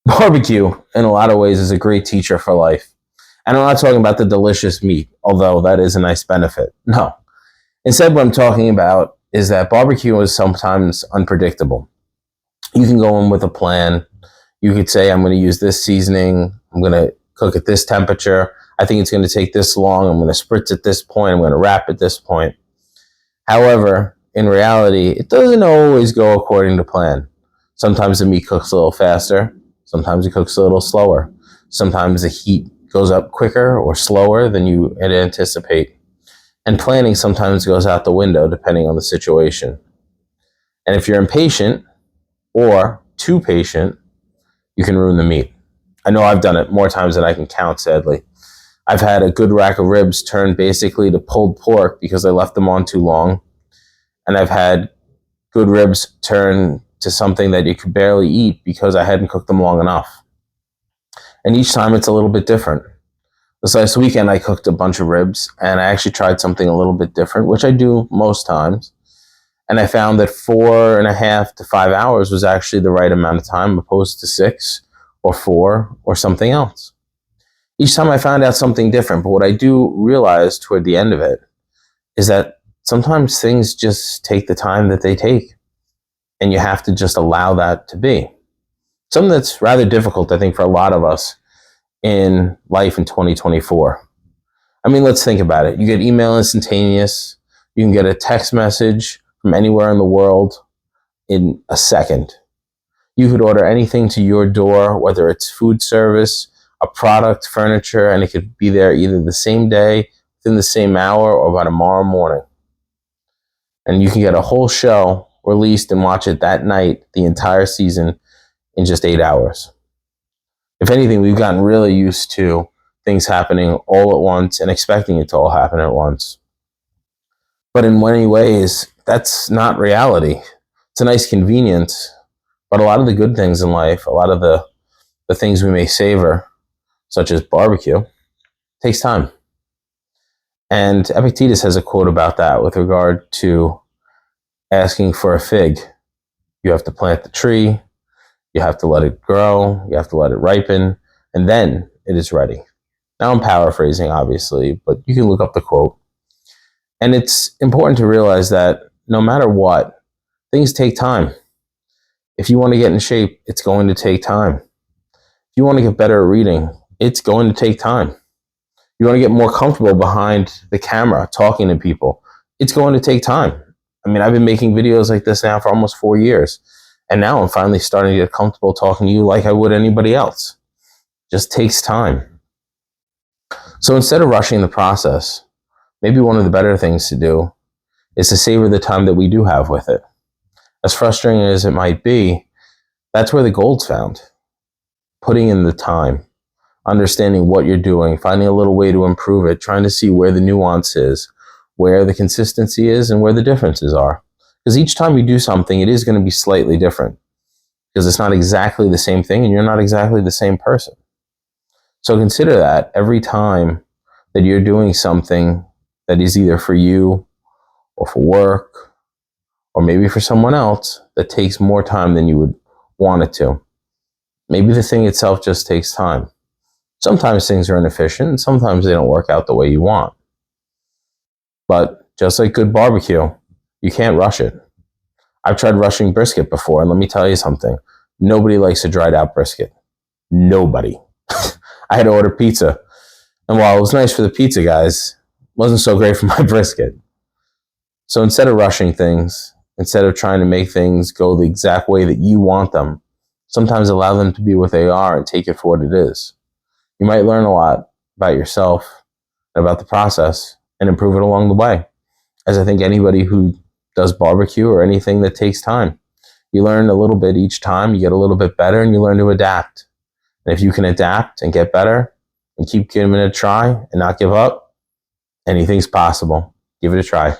Barbecue, in a lot of ways, is a great teacher for life. And I'm not talking about the delicious meat, although that is a nice benefit. No. Instead, what I'm talking about is that barbecue is sometimes unpredictable. You can go in with a plan. You could say, I'm going to use this seasoning. I'm going to cook at this temperature. I think it's going to take this long. I'm going to spritz at this point. I'm going to wrap at this point. However, in reality, it doesn't always go according to plan. Sometimes the meat cooks a little faster. Sometimes it cooks a little slower. Sometimes the heat goes up quicker or slower than you had anticipate. And planning sometimes goes out the window depending on the situation. And if you're impatient or too patient, you can ruin the meat. I know I've done it more times than I can count, sadly. I've had a good rack of ribs turn basically to pulled pork because I left them on too long. And I've had good ribs turn to something that you could barely eat because I hadn't cooked them long enough. And each time it's a little bit different. This last weekend I cooked a bunch of ribs and I actually tried something a little bit different, which I do most times. And I found that 4.5 to 5 hours was actually the right amount of time opposed to 6 or 4 or something else. Each time I found out something different, but what I do realize toward the end of it is that sometimes things just take the time that they take. And you have to just allow that to be. Something that's rather difficult, I think, for a lot of us in life in 2024. I mean, let's think about it. You get email instantaneous. You can get a text message from anywhere in the world in a second. You could order anything to your door, whether it's food service, a product, furniture, and it could be there either the same day, within the same hour, or by tomorrow morning. And you can get a whole show released and watch it that night, the entire season, in just 8 hours. If anything, we've gotten really used to things happening all at once and expecting it to all happen at once. But in many ways, that's not reality. It's a nice convenience, but a lot of the good things in life, a lot of the things we may savor, such as barbecue, takes time. And Epictetus has a quote about that with regard to asking for a fig. You have to plant the tree, you have to let it grow, you have to let it ripen, and then it is ready. Now I'm paraphrasing, obviously, but you can look up the quote. And it's important to realize that no matter what, things take time. If you want to get in shape, it's going to take time. If you want to get better at reading, it's going to take time. You want to get more comfortable behind the camera, talking to people, it's going to take time. I mean, I've been making videos like this now for almost 4 years. And now I'm finally starting to get comfortable talking to you like I would anybody else. It just takes time. So instead of rushing the process, maybe one of the better things to do is to savor the time that we do have with it. As frustrating as it might be, that's where the gold's found. Putting in the time, understanding what you're doing, finding a little way to improve it, trying to see where the nuance is, where the consistency is, and where the differences are. Because each time you do something, it is going to be slightly different. Because it's not exactly the same thing, and you're not exactly the same person. So consider that every time that you're doing something that is either for you, or for work, or maybe for someone else, that takes more time than you would want it to. Maybe the thing itself just takes time. Sometimes things are inefficient, and sometimes they don't work out the way you want. But just like good barbecue, you can't rush it. I've tried rushing brisket before, and let me tell you something. Nobody likes a dried out brisket. Nobody. I had to order pizza. And while it was nice for the pizza guys, it wasn't so great for my brisket. So instead of rushing things, instead of trying to make things go the exact way that you want them, sometimes allow them to be what they are and take it for what it is. You might learn a lot about yourself, about the process, and improve it along the way. As I think anybody who does barbecue or anything that takes time, you learn a little bit each time, you get a little bit better, and you learn to adapt. And if you can adapt and get better and keep giving it a try and not give up, anything's possible. Give it a try.